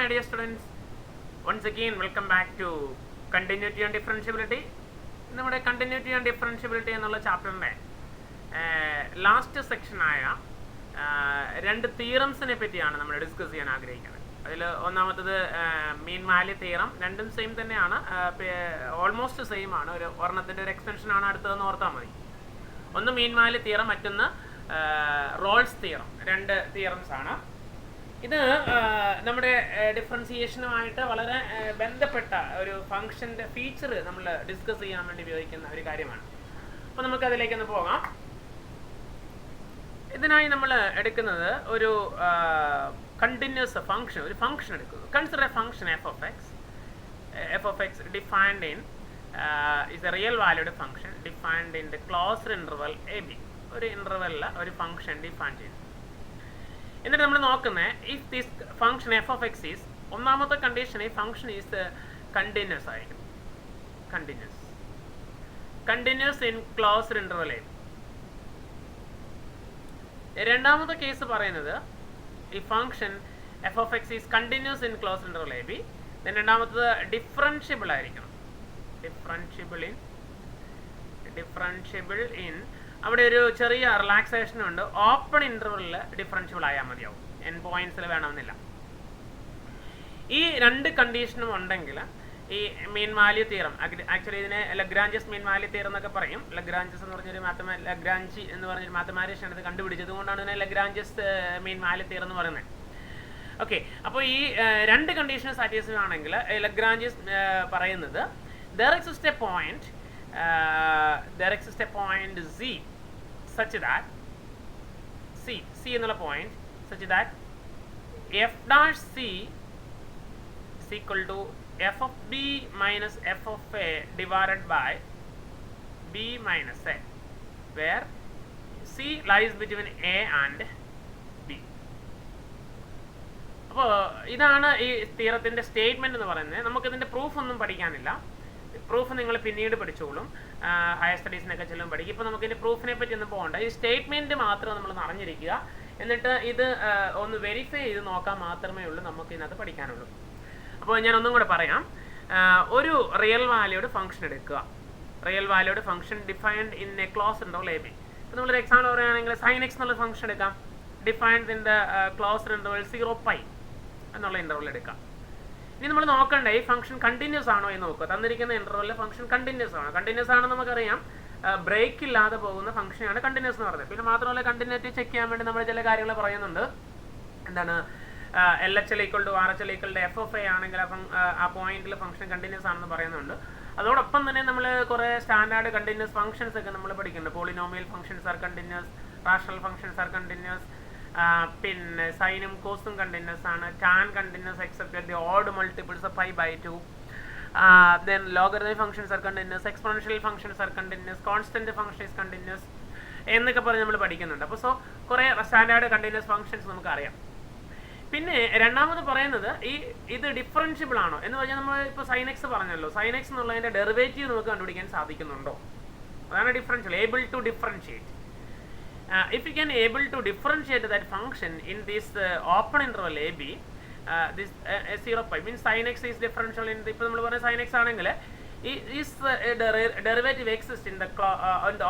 my dear students. Once again, welcome back to Continuity and Differentiability. നമ്മുടെ continuity and differentiability എന്നുള്ള ചാപ്റ്ററിൻ്റെ last സെക്ഷനായ രണ്ട് തിയറംസിനെ പറ്റിയാണ് നമ്മൾ ഡിസ്കസ് ചെയ്യാൻ ആഗ്രഹിക്കുന്നത്. അതിൽ ഒന്നാമത്തത് മീൻ വാല്യൂ തിയറം. രണ്ടും സെയിം തന്നെയാണ്, ഓൾമോസ്റ്റ് സെയിം ആണ്. ഒരെണ്ണത്തിൻ്റെ ഒരു എക്സ്റ്റൻഷനാണ് അടുത്തതെന്ന് ഓർത്താൽ മതി. ഒന്ന് മീൻ വാല്യൂ തിയറം, മറ്റൊന്ന് റോൾസ് തിയറം. രണ്ട് തിയറംസ് ആണ്. ഇത് നമ്മുടെ ഡിഫറൻസിയേഷനുമായിട്ട് വളരെ ബന്ധപ്പെട്ട ഒരു ഫംഗ്ഷൻ്റെ ഫീച്ചർ നമ്മൾ ഡിസ്കസ് ചെയ്യാൻ വേണ്ടി ഉപയോഗിക്കുന്ന ഒരു കാര്യമാണ്. അപ്പോൾ നമുക്ക് അതിലേക്കൊന്ന് പോകാം. ഇതിനായി നമ്മൾ എടുക്കുന്നത് ഒരു കണ്ടിന്യൂസ് ഫംഗ്ഷൻ, ഒരു ഫംഗ്ഷൻ എടുക്കുന്നു. Consider A function F of X defined in is A real valued function defined in the closed interval A B. ഒരു ഇൻ്റർവെല്ലിൽ ഒരു ഫംഗ്ഷൻ ഡിഫൈൻ ചെയ്യുന്നു. എന്നിട്ട് നമ്മൾ നോക്കുന്നത് if this function F of X is, ഒന്നാമത്തെ condition ഈ function is continuous ആയിരിക്കും. Continuous in closed interval A. രണ്ടാമത്തെ കേസ് പറയുന്നത് ഈ function F of X is continuous in closed interval A B. രണ്ടാമത്തത് ഡിഫറൻഷ്യബിൾ ആയിരിക്കണം. ഡിഫറൻഷ്യബിൾ ഇൻ അവിടെ ഒരു ചെറിയ റിലാക്സേഷൻ ഉണ്ട്. ഓപ്പൺ ഇൻ്റർവെല്ലിൽ ഡിഫറൻഷ്യബിൾ ആയാൽ മതിയാവും, എൻ പോയിന്റ്സിൽ വേണമെന്നില്ല. ഈ രണ്ട് കണ്ടീഷനും ഉണ്ടെങ്കിൽ ഈ മീൻ വാല്യൂ തിയറം, ആക്ച്വലി ഇതിനെ ലഗ്രാഞ്ചസ് മീൻ വാല്യൂ തിയറം എന്നൊക്കെ പറയും. ലഗ്രാഞ്ചസ് എന്ന് പറഞ്ഞൊരു ലഗ്രാഞ്ചി എന്ന് പറഞ്ഞൊരു മാത്തമാറ്റീഷ്യൻ ഇത് കണ്ടുപിടിച്ചത് കൊണ്ടാണ് ഇതിനെ ലഗ്രാഞ്ചസ് മീൻ വാല്യൂ തിയറം എന്ന് പറയുന്നത്. ഓക്കെ, അപ്പോൾ ഈ രണ്ട് കണ്ടീഷൻ സാറ്റിസ്ഫൈ ആണെങ്കിൽ ലഗ്രാഞ്ചസ് പറയുന്നത് there exists a point z such that c എന്നുള്ള point such that f dash c is equal to f of b minus f of a divided by b minus a, where c lies between a and b. അപ്പോൾ ഇതാണ് ഈ തിയറത്തിൻ്റെ statement എന്ന് പറയുന്നത്. നമുക്കിതിൻ്റെ proof ഒന്നും പഠിക്കാനില്ല. Proof നിങ്ങൾ പിന്നീട് പഠിച്ചോളും, ഹയർ സ്റ്റഡീസിനൊക്കെ ചെല്ലും പഠിക്കും. ഇപ്പോൾ നമുക്കിതിൻ്റെ പ്രൂഫിനെ പറ്റി ഒന്നും പോകണ്ട. ഈ സ്റ്റേറ്റ്മെൻറ്റ് മാത്രം നമ്മൾ അറിഞ്ഞിരിക്കുക. എന്നിട്ട് ഇത് ഒന്ന് വെരിഫൈ ചെയ്ത് നോക്കാൻ മാത്രമേ ഉള്ളൂ നമുക്ക് ഇതിനകത്ത് പഠിക്കാനുള്ളൂ. അപ്പോൾ ഞാൻ ഒന്നും കൂടെ പറയാം. ഒരു റിയൽ വാല്യൂഡ് ഫംഗ്ഷൻ എടുക്കുക. Real valued function defined in a close interval A B. ഇപ്പോൾ നമ്മളൊരു എക്സാമ്പിൾ പറയുകയാണെങ്കിൽ സൈൻ എക്സ് എന്നുള്ള ഫംഗ്ഷൻ എടുക്കാം. Defined in the closed interval 0π എന്നുള്ള ഇൻ്റർവൽ എടുക്കാം. ഇനി നമ്മൾ നോക്കണ്ടേ ഈ ഫംഗ്ഷൻ കണ്ടിന്യൂസ് ആണോ എന്ന് നോക്കുക. തന്നിരിക്കുന്ന ഇൻ്റർവെല്ലിൽ ഫംഗ്ഷൻ കണ്ടിന്യൂസ് ആണോ? കണ്ടിന്യൂസ് ആണെന്ന് നമുക്കറിയാം. ബ്രേക്ക് ഇല്ലാതെ പോകുന്ന ഫംഗ്ഷനാണ് കണ്ടിന്യൂസ് എന്ന് പറയുന്നത്. പിന്നെ മാത്രമല്ല കണ്ടിന്യൂറ്റി ചെക്ക് ചെയ്യാൻ വേണ്ടി നമ്മൾ ചില കാര്യങ്ങൾ പറയുന്നുണ്ട്. എന്താണ്, LHL = RHL = f of a ആണെങ്കിൽ ആ പോയിന്റിൽ ഫംഗ്ഷൻ കണ്ടിന്യൂസ് ആണെന്ന് പറയുന്നുണ്ട്. അതോടൊപ്പം തന്നെ നമ്മൾ കുറേ സ്റ്റാൻഡേർഡ് കണ്ടിന്യൂസ് ഫംഗ്ഷൻസ് ഒക്കെ നമ്മൾ പഠിക്കുന്നുണ്ട്. Polynomial functions are continuous, rational functions are continuous, പിന്നെ സൈനും കോസും കണ്ടിന്യൂസ് ആണ്, tan continuous except the odd multiples of π/2. then logarithmic functions are continuous, exponential functions are continuous, constant function is continuous എന്നൊക്കെ പറഞ്ഞ് നമ്മൾ പഠിക്കുന്നുണ്ട്. അപ്പോൾ കുറേ സ്റ്റാൻഡേർഡ് കണ്ടിന്യൂസ് ഫംഗ്ഷൻസ് നമുക്കറിയാം. പിന്നെ രണ്ടാമത് പറയുന്നത് ഇത് ഡിഫറൻഷ്യബിൾ ആണോ എന്ന് പറഞ്ഞാൽ നമ്മൾ ഇപ്പോൾ സൈൻ എക്സ് പറഞ്ഞല്ലോ. സൈൻ എക്സ് എന്നുള്ളതിൻ്റെ ഡെറിവേറ്റീവ് നമുക്ക് കണ്ടുപിടിക്കാൻ സാധിക്കുന്നുണ്ടോ, അതാണ് differential. Able to differentiate. If you can able to differentiate that function in this open interval a b, this 0π means sin x is differential in the, ഇപ്പോൾ നമ്മൾ പറഞ്ഞ sin x ആണെങ്കിൽ is derivative exists in the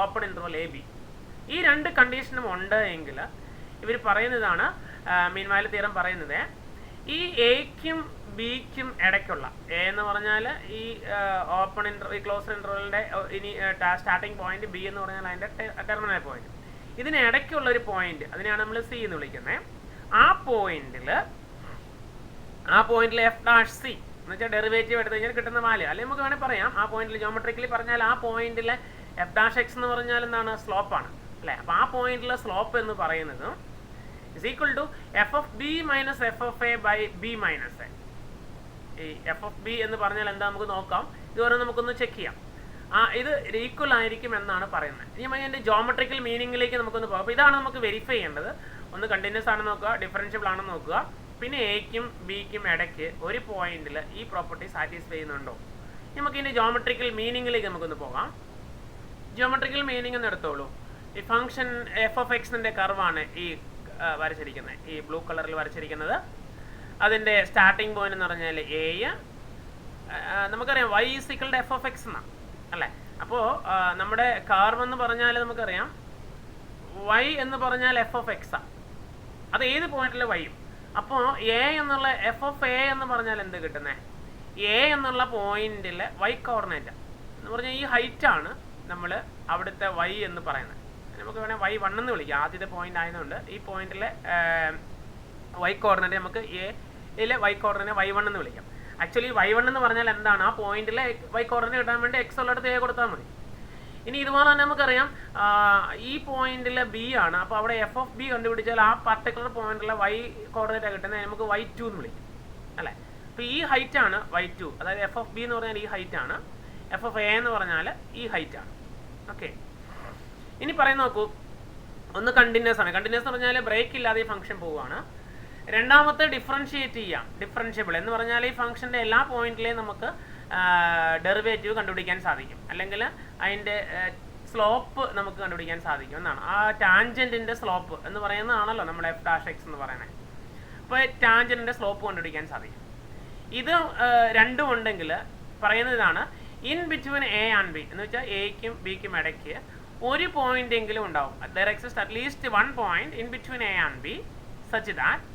open interval a b. ഈ രണ്ട് കണ്ടീഷനും ഉണ്ട് എങ്കിൽ ഇവർ പറയുന്നതാണ് മീൻ വാല്യൂ തിയറം പറയുന്നത്. ഈ എക്കും ബിക്കും ഇടയ്ക്കുള്ള എ എന്ന് പറഞ്ഞാൽ ഈ ഓപ്പൺ ഈ ക്ലോസ്ഡ് ഇന്റർവെലിൻ്റെ ഇനി സ്റ്റാർട്ടിംഗ് പോയിന്റ്, ബി എന്ന് പറഞ്ഞാൽ അതിൻ്റെ ടെർമിനൽ പോയിന്റ്. ഇതിന് ഇടയ്ക്കുള്ള ഒരു പോയിന്റ്, അതിനെയാണ് നമ്മൾ സി എന്ന് വിളിക്കുന്നത്. ആ പോയിന്റിൽ എഫ് ഡാഷ് സി എന്ന് വെച്ചാൽ ഡെറിവേറ്റീവ് എടുത്തു കഴിഞ്ഞാൽ കിട്ടുന്ന വാല്യൂ, അല്ലെങ്കിൽ നമുക്ക് വേണമെങ്കിൽ പറയാം ആ പോയിന്റിൽ ജോമെട്രിക്കലി പറഞ്ഞാൽ ആ പോയിന്റിൽ എഫ് ഡാഷ് എക്സ് എന്ന് പറഞ്ഞാൽ എന്താണ്, സ്ലോപ്പാണ് അല്ലേ. അപ്പോൾ ആ പോയിന്റിലെ സ്ലോപ്പ് എന്ന് പറയുന്നത് is equal to F of B minus F of A by B minus A. ഈ എഫ് ഓഫ് ബി എന്ന് പറഞ്ഞാൽ എന്താ നമുക്ക് നോക്കാം. ഇതുവരെ നമുക്കൊന്ന് ചെക്ക് ചെയ്യാം. ഇത് ഈക്വൽ ആയിരിക്കും എന്നാണ് പറയുന്നത്. ഇനി അതിൻ്റെ ജോമെട്രിക്കൽ മീനിങ്ങിലേക്ക് നമുക്കൊന്ന് പോകാം. അപ്പോൾ ഇതാണ് നമുക്ക് വെരിഫൈ ചെയ്യേണ്ടത്. ഒന്ന് കണ്ടിന്യൂസ് ആണെന്ന് നോക്കുക, ഡിഫറൻഷ്യബിൾ ആണെന്ന് നോക്കുക, പിന്നെ എക്കും ബിക്കും ഇടയ്ക്ക് ഒരു പോയിന്റിൽ ഈ പ്രോപ്പർട്ടി സാറ്റിസ്ഫൈ ചെയ്യുന്നുണ്ടോ. നമുക്ക് ഇതിൻ്റെ ജോമെട്രിക്കൽ മീനിങ്ങിലേക്ക് നമുക്കൊന്ന് പോകാം. ജോമെട്രിക്കൽ മീനിങ് എന്ന് എടുത്തോളൂ. ഈ ഫംഗ്ഷൻ എഫ് ഓഫ് എക്സിൻ്റെ കർവാണ് ഈ വരച്ചിരിക്കുന്നത്, ഈ ബ്ലൂ കളറിൽ വരച്ചിരിക്കുന്നത്. അതിൻ്റെ സ്റ്റാർട്ടിംഗ് പോയിന്റ് എന്ന് പറഞ്ഞാൽ എ, നമുക്കറിയാം y is equal to F of X എന്നാണ് അല്ലേ. അപ്പോൾ നമ്മുടെ കർവ് എന്ന് പറഞ്ഞാൽ നമുക്കറിയാം y എന്ന് പറഞ്ഞാൽ എഫ് ഓഫ് എക്സ് ആണ്, അത് ഏത് പോയിന്റിൽ വൈയും. അപ്പോൾ എ എന്നുള്ള എഫ് ഓഫ് എ എന്ന് പറഞ്ഞാൽ എന്ത് കിട്ടുന്നത്, എ എന്നുള്ള പോയിന്റിൽ y കോർഡിനേറ്റ് എന്ന് പറഞ്ഞാൽ ഈ ഹൈറ്റാണ് നമ്മൾ അവിടുത്തെ y എന്ന് പറയുന്നത്. നമുക്ക് വേണേൽ y1 എന്ന് വിളിക്കാം, ആദ്യത്തെ പോയിന്റ് ആയതുകൊണ്ട് ഈ പോയിന്റിലെ y കോർഡിനേറ്റ് നമുക്ക് എയിലെ y കോർഡിനേറ്റ് y1 എന്ന് വിളിക്കാം. ആക്ച്വലി y1 എന്ന് പറഞ്ഞാൽ എന്താണ്, ആ പോയിന്റിലെ y കോർഡിനേറ്റ് കിട്ടാൻ വേണ്ടി x ഉള്ളിടത്ത് a കൊടുത്താൽ മതി. ഇനി ഇതുപോലെ തന്നെ നമുക്കറിയാം ഈ പോയിന്റിലെ ബി ആണ്, അപ്പോൾ അവിടെ എഫ് ഓഫ് ബി കണ്ടുപിടിച്ചാൽ ആ പർട്ടിക്കുലർ പോയിന്റിലെ y കോർഡിനേറ്റ് കിട്ടുന്നത് നമുക്ക് y2 എന്ന് വിളിക്കും അല്ലേ. അപ്പോൾ ഈ ഹൈറ്റ് ആണ് y2, അതായത് എഫ് ഓഫ് ബി എന്ന് പറഞ്ഞാൽ ഈ ഹൈറ്റ് ആണ്, എഫ് ഓഫ് എ എന്ന് പറഞ്ഞാൽ ഈ ഹൈറ്റ് ആണ്. ഓക്കെ, ഇനി പറയുന്ന നോക്കൂ, ഒന്ന് കണ്ടിന്യൂസ് ആണ്. കണ്ടിന്യൂസ് എന്ന് പറഞ്ഞാൽ ബ്രേക്ക് ഇല്ലാതെ ഈ ഫംഗ്ഷൻ പോവുകയാണ്. രണ്ടാമത്തെ ഡിഫറൻഷിയേറ്റ് ചെയ്യാം, ഡിഫറൻഷ്യബിൾ എന്ന് പറഞ്ഞാൽ ഈ ഫംഗ്ഷൻ്റെ എല്ലാ പോയിന്റിലെയും നമുക്ക് ഡെറിവേറ്റീവ് കണ്ടുപിടിക്കാൻ സാധിക്കും, അല്ലെങ്കിൽ അതിൻ്റെ സ്ലോപ്പ് നമുക്ക് കണ്ടുപിടിക്കാൻ സാധിക്കും എന്നാണ്. ആ ടാൻജൻറ്റിൻ്റെ സ്ലോപ്പ് എന്ന് പറയുന്നതാണല്ലോ നമ്മുടെ എഫ് ഡാഷ് എക്സ് എന്ന് പറയുന്നത്. അപ്പോൾ ടാൻജൻറ്റിൻ്റെ സ്ലോപ്പ് കണ്ടുപിടിക്കാൻ സാധിക്കും. ഇത് രണ്ടും ഉണ്ടെങ്കിൽ പറയുന്നത് ഇതാണ്, in between A and B എന്ന് വെച്ചാൽ എക്കും ബിക്കും ഇടയ്ക്ക് ഒരു പോയിന്റ് എങ്കിലും ഉണ്ടാവും. There exist at least one point in between A and B such that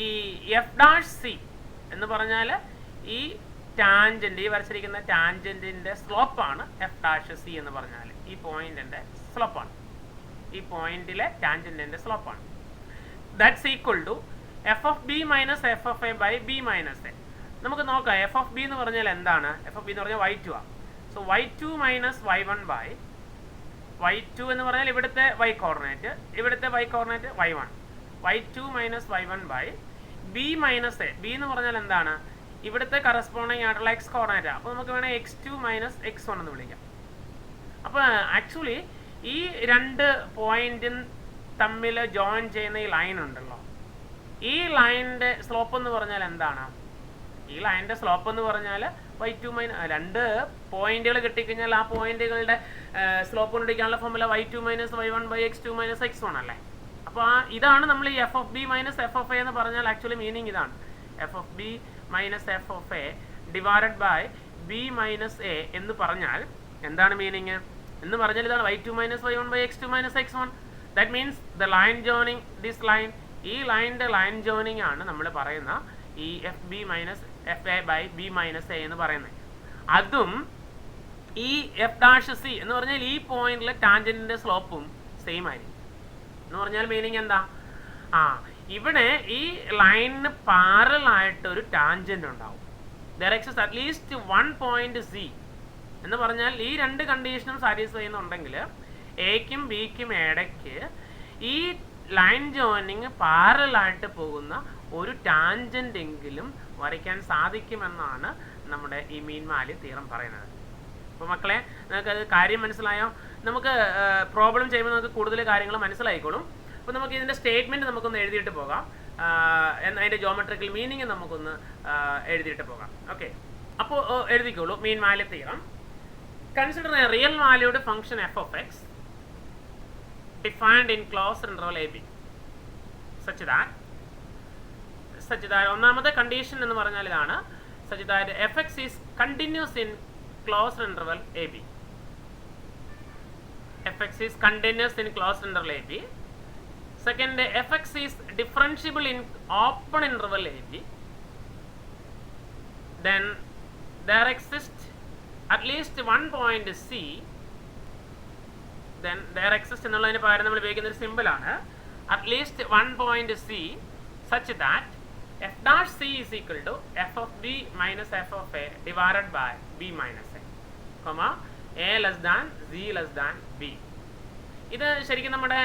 ഈ എഫ് ഡാഷ് സി എന്ന് പറഞ്ഞാൽ ഈ ടാൻജൻറ്റ്, ഈ വരച്ചിരിക്കുന്ന ടാൻജൻറ്റിൻ്റെ സ്ലോപ്പാണ് എഫ് ഡാഷ് സി എന്ന് പറഞ്ഞാൽ ഈ പോയിന്റിൻ്റെ സ്ലോപ്പാണ്, ഈ പോയിന്റിലെ ടാൻജൻറ്റിൻ്റെ സ്ലോപ്പാണ്. That's equal to F of B minus F of A by B minus A. നമുക്ക് നോക്കാം എഫ് ഓഫ് ബി എന്ന് പറഞ്ഞാൽ എന്താണ്. എഫ് ഓഫ് ബി എന്ന് പറഞ്ഞാൽ y2 ആണ്. So y2 minus y1 by y2 എന്ന് പറഞ്ഞാൽ ഇവിടുത്തെ y കോർഡിനേറ്റ്, ഇവിടുത്തെ y coordinate y1, y2 minus y1 by B minus A. B എന്ന് പറഞ്ഞാൽ എന്താണ്, ഇവിടുത്തെ കറസ്പോണ്ടിങ് ആയിട്ടുള്ള എക്സ് കോർഡിനേറ്റ്. അപ്പോൾ നമുക്ക് വേണേൽ x2 മൈനസ് x1 എന്ന് വിളിക്കാം. അപ്പോൾ ആക്ച്വലി ഈ രണ്ട് പോയിന്റും തമ്മിൽ ജോയിൻ ചെയ്യുന്ന ഈ ലൈൻ ഉണ്ടല്ലോ, ഈ ലൈനിൻ്റെ സ്ലോപ്പ് എന്ന് പറഞ്ഞാൽ എന്താണ്, ഈ ലൈനിൻ്റെ സ്ലോപ്പ് എന്ന് പറഞ്ഞാൽ y2 മൈനസ്, രണ്ട് പോയിന്റുകൾ കിട്ടിക്കഴിഞ്ഞാൽ ആ പോയിന്റുകളുടെ സ്ലോപ്പ് കണ്ടുപിടിക്കാനുള്ള formula y2 minus y1 by x2 minus x1 അല്ലേ. അപ്പോൾ ഇതാണ് നമ്മൾ ഈ F of B minus F of A എന്ന് പറഞ്ഞാൽ ആക്ച്വലി മീനിങ് ഇതാണ്, F of B minus F of A divided by B minus A എന്ന് പറഞ്ഞാൽ എന്താണ് മീനിങ് എന്ന് പറഞ്ഞാൽ ഇതാണ് y2 minus y1 by x2 minus x1. That means the line joining this line, ഈ ലൈനിൻ്റെ ലൈൻ ജോയിനിങ് ആണ് നമ്മൾ പറയുന്ന ഈ F B minus F A by B minus A എന്ന് പറയുന്നത്. അതും ഈ എഫ് ഡാഷ് സി എന്ന് പറഞ്ഞാൽ ഈ പോയിന്റിലെ ടാൻജൻറ്റിൻ്റെ സ്ലോപ്പും സെയിം ആയിരിക്കും. എന്ന് പറഞ്ഞാൽ മീനിങ് എന്താ, ഇവിടെ ഈ ലൈനിന് പാരലൽ ആയിട്ട് ഒരു ടാൻജന്റ് ഉണ്ടാവും. There exist at least one point C എന്ന് പറഞ്ഞാൽ ഈ രണ്ട് കണ്ടീഷനും സാറ്റിസ്ഫൈ ചെയ്യുന്നുണ്ടെങ്കിൽ എക്കും ബിക്കും ഇടയ്ക്ക് ഈ ലൈൻ ജോയിനിങ് പാരലൽ ആയിട്ട് പോകുന്ന ഒരു ടാൻജന്റ് എങ്കിലും വരയ്ക്കാൻ സാധിക്കുമെന്നാണ് നമ്മുടെ ഈ മീൻ വാല്യൂ തിയറം പറയുന്നത്. അപ്പോൾ മക്കളെ, നിങ്ങൾക്കത് കാര്യം മനസ്സിലായോ? നമുക്ക് പ്രോബ്ലം ചെയ്യുമ്പോൾ നമുക്ക് കൂടുതൽ കാര്യങ്ങൾ മനസ്സിലായിക്കോളും. അപ്പോൾ നമുക്ക് ഇതിൻ്റെ സ്റ്റേറ്റ്മെൻറ്റ് നമുക്കൊന്ന് എഴുതിയിട്ട് പോകാം, അതിൻ്റെ ജോമെട്രിക്കൽ മീനിങ് നമുക്കൊന്ന് എഴുതിയിട്ട് പോകാം. ഓക്കെ, അപ്പോൾ എഴുതിക്കോളൂ. Mean value theorem. Consider a real valued function F of X defined in closed interval AB such that ഒന്നാമത്തെ കണ്ടീഷൻ എന്ന് പറഞ്ഞാൽ ഇതാണ്, such that fx is continuous in closed interval AB. fx is continuous in closed interval AB. Second, fx is differentiable in open interval AB. Then there exists at least one point C. Then there exists എന്നുള്ളതിന് പകരം നമ്മൾ ഉപയോഗിക്കുന്ന ഒരു സിമ്പിളാണ് at least one point C such that f dash C is equal to f of B minus f of A divided by B minus A, comma A less than Z less than B. ഇത് ശരിക്കും നമ്മുടെ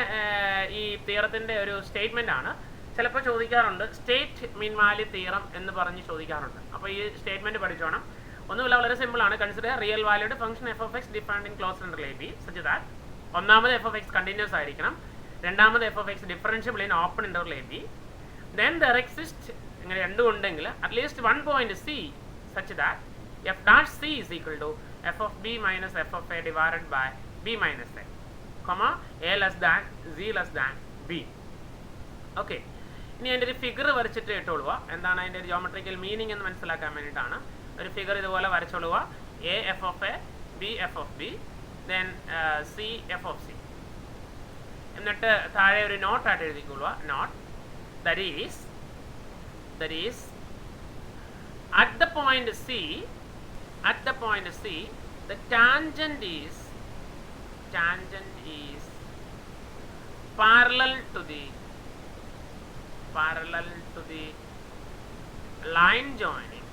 ഈ തിയറത്തിൻ്റെ ഒരു statement ആണ്. ചിലപ്പോൾ ചോദിക്കാറുണ്ട് state mean value theorem എന്ന് പറഞ്ഞ് ചോദിക്കാറുണ്ട്. അപ്പോൾ ഈ സ്റ്റേറ്റ്മെൻറ്റ് പഠിച്ചോണം. ഒന്നുമില്ല, വളരെ സിമ്പിളാണ്. Consider real valued function F of X defined in closed interval AB such that ഒന്നാമത് എഫ് ഓഫ് എക്സ് കണ്ടിന്യൂസ് ആയിരിക്കണം, രണ്ടാമത് F of X differentiable in open interval AB. Then there exist, ഇങ്ങനെ രണ്ടും ഉണ്ടെങ്കിൽ at least one point C such that F dash C is equal to F of B minus F of A divided by B minus A, comma A less than Z less than B. Okay, ഇനി അതിൻ്റെ ഒരു figure വരച്ചിട്ട് ഇട്ടോളുക. എന്താണ് അതിൻ്റെ ഒരു geometrical meaning എന്ന് മനസ്സിലാക്കാൻ വേണ്ടിയിട്ടാണ്. ഒരു ഫിഗർ ഇതുപോലെ വരച്ചോളുക. A F of A, B F of B, then C F of C. എന്നിട്ട് താഴെ ഒരു നോട്ടായിട്ട് എഴുതിക്കൊള്ളുക. Note that is at the point C, the tangent is parallel to the line joining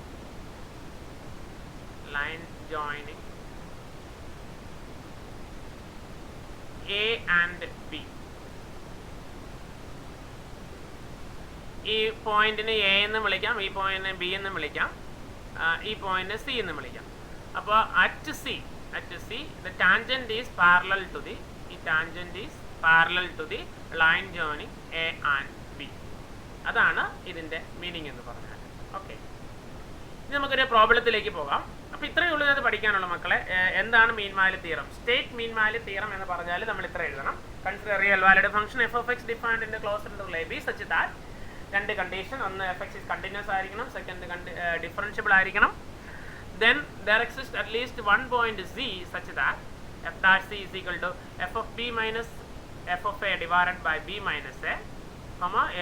A and B. ഈ പോയിന്റിന് A എന്ന് വിളിക്കാം, ഈ പോയിന്റിനെ ബി എന്ന് വിളിക്കാം, ഈ പോയിന്റിനെ സി എന്ന് വിളിക്കാം. അപ്പോൾ at C the tangent is parallel to the line joining A and B. അതാണ് ഇതിൻ്റെ മീനിങ് എന്ന് പറഞ്ഞാൽ. ഓക്കെ, ഇനി നമുക്കൊരു പ്രോബ്ലത്തിലേക്ക് പോകാം. അപ്പോൾ ഇത്രയേ ഉള്ളൂ ഇത് പഠിക്കാനുള്ള മക്കളെ. എന്താണ് mean value theorem? State mean value theorem എന്ന് പറഞ്ഞാൽ നമ്മൾ ഇത്ര എഴുതണം. Consider real valued function F of X defined in the closed interval A B such that, രണ്ട് കണ്ടീഷൻ, ഒന്ന് എഫ് എക്സ് ഈസ് കണ്ടിന്യൂസ് ആയിരിക്കണം, സെക്കൻഡ് ഡിഫറൻഷ്യബിൾ ആയിരിക്കണം. Then there exist at least one point C such that F dash C is equal to F of B minus F of A divided by B minus A,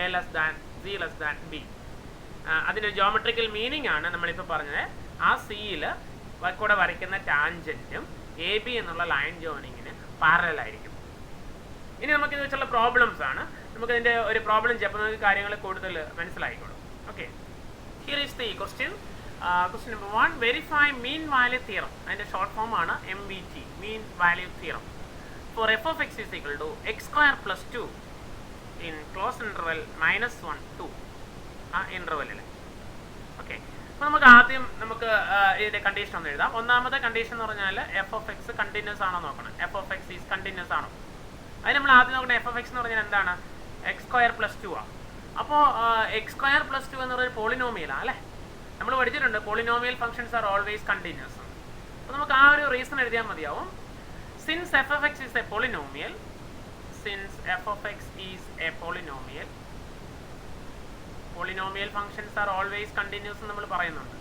A less than C less than B. അതിൻ്റെ geometrical meaning ആണ് നമ്മളിപ്പോൾ പറഞ്ഞത്. ആ സിയിൽ കൂടെ വരയ്ക്കുന്ന ടാൻജൻറ്റും A B എന്നുള്ള line ജോയിനിങ്ങിന് parallel ആയിരിക്കും. ഇനി നമുക്കിത് വെച്ചുള്ള പ്രോബ്ലംസ് ആണ്. നമുക്കതിൻ്റെ ഒരു പ്രോബ്ലം ചെയ്യുമ്പോൾ നമുക്ക് കാര്യങ്ങൾ കൂടുതൽ മനസ്സിലായിക്കോളും. Okay, here is the question. Question number 1, verify mean value theorem. അതിൻ്റെ ഷോർട്ട് ഫോം ആണ് MVT, mean value theorem. For F of X is equal to X square plus 2 in close interval -1 2 ആ ഇൻ്റർവെല്ലിൽ. Okay, അപ്പോൾ നമുക്ക് ആദ്യം ഇതിൻ്റെ condition ഒന്ന് എഴുതാം. ഒന്നാമത്തെ കണ്ടീഷൻ എന്ന് പറഞ്ഞാൽ എഫ് ഓഫ് എക്സ് കണ്ടിന്യൂസ് ആണോ നോക്കണം. F of X is continuous ആണോ? അതിന് നമ്മൾ ആദ്യം നോക്കണം എഫ് ഓഫ് എക്സ് എന്ന് പറഞ്ഞാൽ എന്താണ്? എക്സ് സ്ക്വയർ പ്ലസ് 2 ആണ്. അപ്പോൾ എക്സ് സ്ക്വയർ പ്ലസ് 2 എന്ന് പറയുന്നത് പോളിനോമിയലാണ് അല്ലേ? നമ്മൾ പഠിച്ചിട്ടുണ്ട് polynomial functions are always continuous. അപ്പോൾ നമുക്ക് ആ ഒരു റീസൺ എഴുതിയാൽ മതിയാവും. Since F of X is A polynomial, polynomial functions are always continuous എന്ന് നമ്മൾ പറയുന്നുണ്ട്.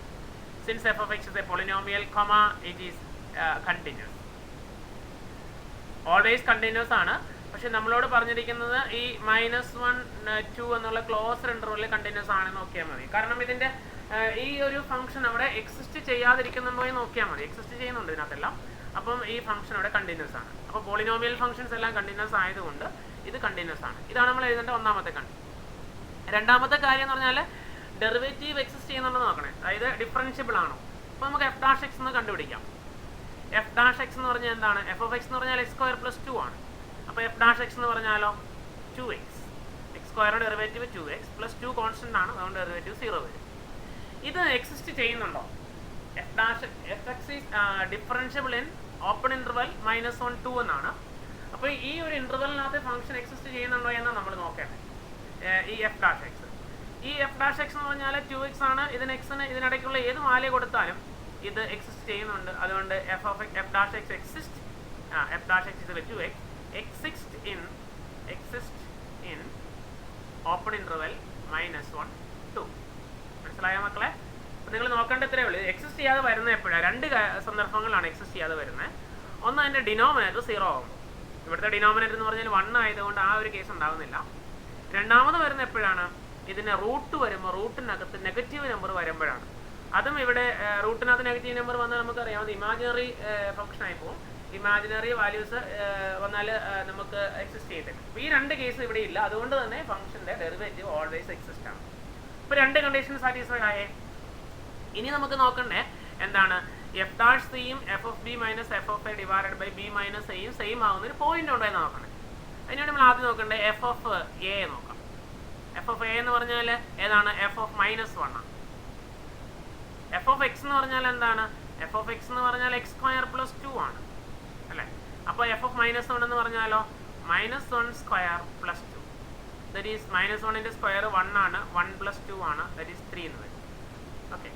Since f of x is a polynomial, it is continuous. Always continuous ആണ്. പക്ഷെ നമ്മളോട് പറഞ്ഞിരിക്കുന്നത് ഈ -1 2 എന്നുള്ള ക്ലോസ്ഡ് ഇന്റർവെല്ലിൽ കണ്ടിന്യൂസ് ആണെന്ന് നോക്കിയാൽ മതി. കാരണം ഇതിൻ്റെ ഈ ഒരു ഫംഗ്ഷൻ അവിടെ എക്സിസ്റ്റ് ചെയ്യാതിരിക്കുന്നുണ്ടോ എന്ന് നോക്കിയാൽ മതി. എക്സിസ്റ്റ് ചെയ്യുന്നുണ്ട് ഇതിനകത്തെല്ലാം. അപ്പം ഈ ഫംഗ്ഷൻ അവിടെ കണ്ടിന്യൂസ് ആണ്. അപ്പോൾ പോളിനോമിയൽ ഫംഗ്ഷൻസ് എല്ലാം കണ്ടിന്യൂസ് ആയതുകൊണ്ട് ഇത് കണ്ടിന്യൂസ് ആണ്. ഇതാണ് നമ്മൾ എഴുതേണ്ട ഒന്നാമത്തെ കണ്ടീഷൻ. രണ്ടാമത്തെ കാര്യം എന്ന് പറഞ്ഞാൽ ഡെറിവേറ്റീവ് എക്സിസ്റ്റ് ചെയ്യുന്നുണ്ടെന്ന് നോക്കണേ. അതായത് ഡിഫറൻഷ്യബിൾ ആണോ. അപ്പോൾ നമുക്ക് എഫ് ഡാഷ് എക്സ് എന്ന് കണ്ടുപിടിക്കാം. എഫ് ഡാഷ് എക്സ് എന്ന് പറഞ്ഞാൽ എന്താണ്? എഫ് ഓഫ് എക്സ് എന്ന് പറഞ്ഞാൽ എക്സ് സ്ക്വയർ പ്ലസ് 2 ആണ്. അപ്പോൾ എഫ് ഡാഷ് എക്സ് എന്ന് പറഞ്ഞാലോ 2x. എക്സ് സ്ക്വയറുടെ ഡെറിവേറ്റീവ് 2x പ്ലസ് 2 കോൺസ്റ്റന്റ് ആണ്, അതുകൊണ്ട് ഡെറിവേറ്റീവ് 0 വരും. ഇത് എക്സിസ്റ്റ് ചെയ്യുന്നുണ്ടോ? F X is differentiable in open interval -1 2 എന്നാണ്. അപ്പോൾ ഈ ഒരു ഇന്റർവെലിനകത്ത് ഫംഗ്ഷൻ എക്സിസ്റ്റ് ചെയ്യുന്നുണ്ടോ എന്നാണ് നമ്മൾ നോക്കേണ്ടത്. ഈ എഫ് ഡാഷ് എക്സ് എന്ന് പറഞ്ഞാൽ 2x ആണ്. ഇതിനിടയ്ക്കുള്ള ഏത് വാല്യൂ കൊടുത്താലും ഇത് എക്സിസ്റ്റ് ചെയ്യുന്നുണ്ട്. അതുകൊണ്ട് F dash X exist is 2x exist in open interval -1 2. മനസ്സിലായ മക്കളെ? അപ്പോൾ നിങ്ങൾ നോക്കേണ്ട ഇത്രയേ ഉള്ളൂ. എക്സിസ്റ്റ് ചെയ്യാതെ വരുന്നത് എപ്പോഴാണ്? രണ്ട് സന്ദർഭങ്ങളാണ് എക്സിസ്റ്റ് ചെയ്യാതെ വരുന്നത്. ഒന്ന്, അതിൻ്റെ ഡിനോമിനേറ്റർ 0 ആകും. ഇവിടുത്തെ ഡിനോമിനേറ്റർ എന്ന് പറഞ്ഞാൽ 1 ആയതുകൊണ്ട് ആ ഒരു കേസ് ഉണ്ടാകുന്നില്ല. രണ്ടാമത് വരുന്ന എപ്പോഴാണ്? ഇതിന് റൂട്ട് വരുമ്പോൾ, റൂട്ടിനകത്ത് നെഗറ്റീവ് നമ്പർ വരുമ്പോഴാണ്. അതും ഇവിടെ റൂട്ടിനകത്ത് നെഗറ്റീവ് നമ്പർ വന്നാൽ നമുക്കറിയാം അത് ഇമാജിനറി ഫംഗ്ഷൻ ആയി പോകും. ഇമാജിനറി വാല്യൂസ് വന്നാൽ നമുക്ക് എക്സിസ്റ്റ് ചെയ്തില്ല. അപ്പോൾ ഈ രണ്ട് കേസ് ഇവിടെ ഇല്ല. അതുകൊണ്ട് തന്നെ ഫംഗ്ഷൻ്റെ ഡെറിവേറ്റീവ് ഓൾവേസ് എക്സിസ്റ്റ് ആണ്. ഇപ്പോൾ രണ്ട് കണ്ടീഷൻ സാറ്റിസ്ഫൈഡ് ആയേ. ഇനി നമുക്ക് നോക്കണ്ടേ എന്താണ്? എഫ് ഡാഷ് സിയും F of B minus F of A divided by B minus എയും സെയിം ആകുന്ന ഒരു പോയിന്റ് ഉണ്ടോ എന്ന് നോക്കണേ. അതിനുവേണ്ടി നമ്മൾ ആദ്യം നോക്കണ്ടേ എഫ് ഓഫ് എ നോക്കാം. എഫ് ഓഫ് എ എന്ന് പറഞ്ഞാൽ ഏതാണ്? എഫ് ഓഫ് -1 ആണ്. എഫ് ഓഫ് എക്സ് എന്ന് പറഞ്ഞാൽ എന്താണ്? എഫ് ഓഫ് എക്സ് എന്ന് പറഞ്ഞാൽ എക്സ് സ്ക്വയർ പ്ലസ് 2 ആണ് അല്ലേ? അപ്പോൾ എഫ് ഓഫ് -1 എന്ന് പറഞ്ഞാലോ -1 സ്ക്വയർ പ്ലസ് 2. ദറ്റ് ഈസ് -1ന്റെ സ്ക്വയർ 1 ആണ്. 1 + 2 ആണ്. ദറ്റ് ഈസ് 3 എന്ന് വരും. ഓക്കെ,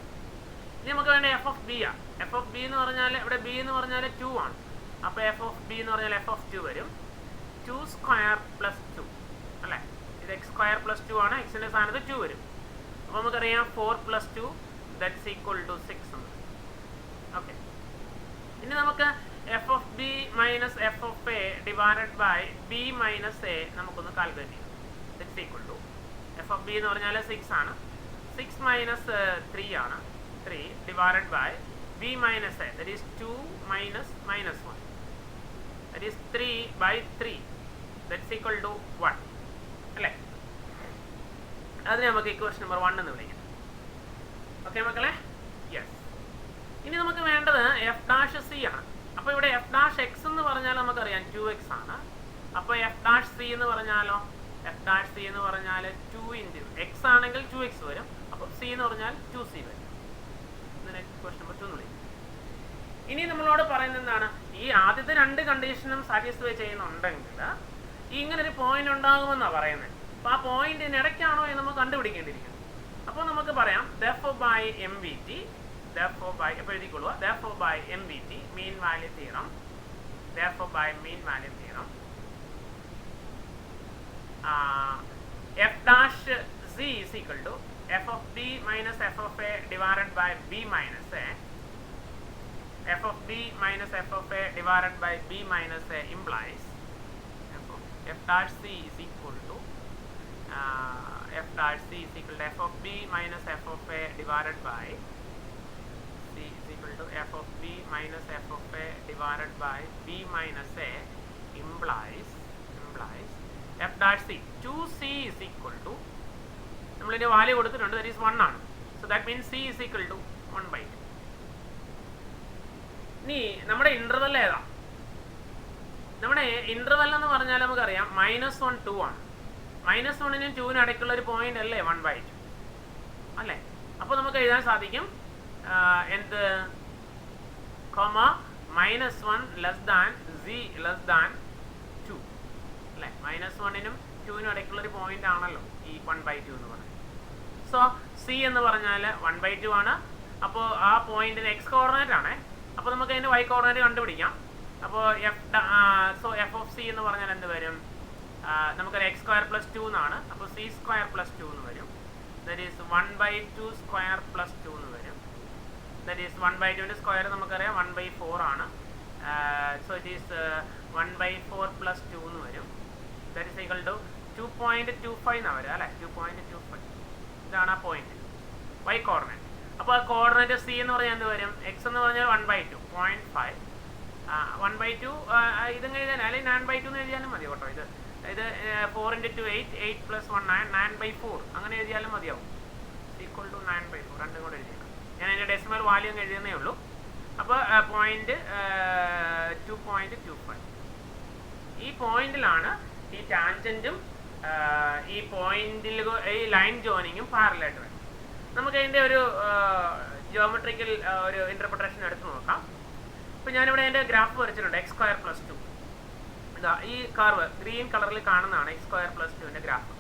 ഇനി നമുക്ക് വേണ്ട എഫ് ഓഫ് ബി ആണ്. എഫ് ഓഫ് ബി എന്ന് പറഞ്ഞാൽ ഇവിടെ ബി എന്ന് പറഞ്ഞാൽ 2 ആണ്. അപ്പോൾ എഫ് ഓഫ് ബി എന്ന് പറഞ്ഞാൽ എഫ് ഓഫ് 2 വരും. 2 സ്ക്വയർ പ്ലസ് 2 അല്ലേ? ഇത് എക്സ് സ്ക്വയർ പ്ലസ് 2 ആണ്, എക്സിൻ്റെ സ്ഥാനത്ത് 2 വരും. അപ്പോൾ നമുക്കറിയാം 4 + 2 ദാറ്റ്സ് ഈക്വൽ ടു 6 എന്ന്. ഓക്കെ, ഇനി നമുക്ക് F of B minus F of A divided by B minus A നമുക്കൊന്ന് കാൽക്കുലേറ്റ് ചെയ്യാം. That's equal to F of B എന്ന് പറഞ്ഞാൽ 6 ആണ്, 6 മൈനസ് 3 ആണ്, 3 divided by B minus A that is 2 minus -1 that is 3/3 that's equal to 1 അല്ലേ? അതിനെ നമുക്ക് equation number 1 എന്ന് വിളിക്കാം. ഓക്കെ മക്കളെ, യെസ്. ഇനി നമുക്ക് വേണ്ടത് എഫ് ഡാഷ് സി ആണ്. അപ്പോൾ ഇവിടെ എഫ് ഡാഷ് എക്സ് എന്ന് പറഞ്ഞാൽ നമുക്കറിയാം 2x ആണ്. അപ്പോൾ എഫ് ഡാഷ് സി എന്ന് പറഞ്ഞാലോ, എഫ് ഡാഷ് സി എന്ന് പറഞ്ഞാൽ 2 × x ആണെങ്കിൽ 2x വരും. അപ്പോൾ സി എന്ന് പറഞ്ഞാൽ 2c വരും. ഇതിനെ ഇക്വേഷൻ നമ്പർ 2 എന്ന് വിളിക്കും. ഇനി നമ്മളോട് പറയുന്നത് എന്താണ്, ഈ ആദ്യത്തെ 2 കണ്ടീഷനും സാറ്റിസ്ഫൈ ചെയ്യുന്നുണ്ടെങ്കിൽ ഇങ്ങനൊരു പോയിന്റ് ഉണ്ടാകുമെന്നാണ് പറയുന്നത്. അപ്പോൾ ആ പോയിന്റിന് ഇടയ്ക്കാണോ എന്ന് നമുക്ക് കണ്ടുപിടിക്കേണ്ടിയിരിക്കുന്നു. അപ്പോൾ നമുക്ക് പറയാം therefore by MVT, therefore by അപ്പോൾ എഴുതിക്കൊള്ളുക, therefore by MVT mean value theorem, therefore by mean value theorem f dash z is equal to f of b minus f of a divided by b minus a, f of b minus f of a divided by b minus a implies f dash c is equal to f dash c is equal to f of b minus f of a divided by c is equal to f of b minus f of a divided by b minus a implies f dash c 2c is equal to നമ്മളിതിൻ്റെ value കൊടുത്തിട്ടുണ്ട്, that is 1 ആണ്. so that means c is equal to 1/2. ഇനി നമ്മുടെ interval ഏതാ? നമ്മുടെ interval എന്ന് പറഞ്ഞാൽ നമുക്കറിയാം -1 2 ആണ്. -1നും 2നും ഇടയ്ക്കുള്ള ഒരു പോയിന്റ് അല്ലേ 1/2 അല്ലേ? അപ്പോൾ നമുക്ക് എഴുതാൻ സാധിക്കും എന്ത് -1 less than z less than 2 അല്ലേ? -1നും 2നും ഇടയ്ക്കുള്ള ഒരു പോയിന്റ് ആണല്ലോ ഈ 1/2 എന്ന് പറയുന്നത്. സോ c എന്ന് പറഞ്ഞാൽ 1/2 ആണ്. അപ്പോൾ ആ പോയിന്റിന് x കോർഡിനേറ്റ് ആണ്. അപ്പോൾ നമുക്ക് അതിൻ്റെ y കോർഡിനേറ്റ് കണ്ടുപിടിക്കാം. അപ്പോൾ എഫ് ഓഫ് സി എന്ന് പറഞ്ഞാൽ എന്ത് വരും? നമുക്കൊരു x² + 2 എന്നാണ്. അപ്പോൾ c² + 2 എന്ന് വരും. ദാറ്റ് ഈസ് 1/2² + 2 എന്ന് വരും. ദാറ്റ് ഈസ് 1/2ൻ്റെ സ്ക്വയർ നമുക്കറിയാം 1/4 ആണ്. സോ ഇറ്റ് ഈസ് 1/4 + 2 എന്ന് വരും. ദാറ്റ് ഈസ് ഈക്വൽ ടു 2.25 എന്നാണ് വരിക അല്ലേ? 2.25 ഇതാണ് ആ പോയിന്റ് y കോർഡിനേറ്റ്. അപ്പോൾ ആ കോർഡിനേറ്റ് സി എന്ന് പറഞ്ഞാൽ എന്ത് വരും? എക്സ് എന്ന് പറഞ്ഞാൽ 1/2 0.5 1/2 ഇതും എഴുതാൻ അല്ലെങ്കിൽ 9/2 എന്ന് എഴുതിയാലും മതി കേട്ടോ. ഇത് 4 × 2 8 8 + 1 9 9/4 അങ്ങനെ എഴുതിയാലും മതിയാവും. ഈക്വൽ ടു 9/4 രണ്ടും കൂടെ എഴുതിയേക്കാം. ഞാൻ അതിൻ്റെ ഡെസിമൽ വാല്യൂ അങ്ങ് എഴുതുന്നേ ഉള്ളൂ. അപ്പോൾ പോയിന്റ് 2.25 ഈ പോയിന്റിലാണ് ഈ ടാൻജന്റും ഈ പോയിന്റിൽ ഈ ലൈൻ ജോയിനിങ്ങും പാരലായിട്ട് വരും. നമുക്ക് അതിൻ്റെ ഒരു ജിയോമെട്രിക്കൽ ഒരു ഇന്റർപ്രിട്ടേഷൻ എടുത്ത് നോക്കാം. ഇപ്പോൾ ഞാനിവിടെ എൻ്റെ ഗ്രാഫ് വരച്ചിട്ടുണ്ട് x² + 2. ഇതാ ഈ കർവ് ഗ്രീൻ കളറിൽ കാണുന്നതാണ് x² + 2ൻ്റെ ഗ്രാഫ്.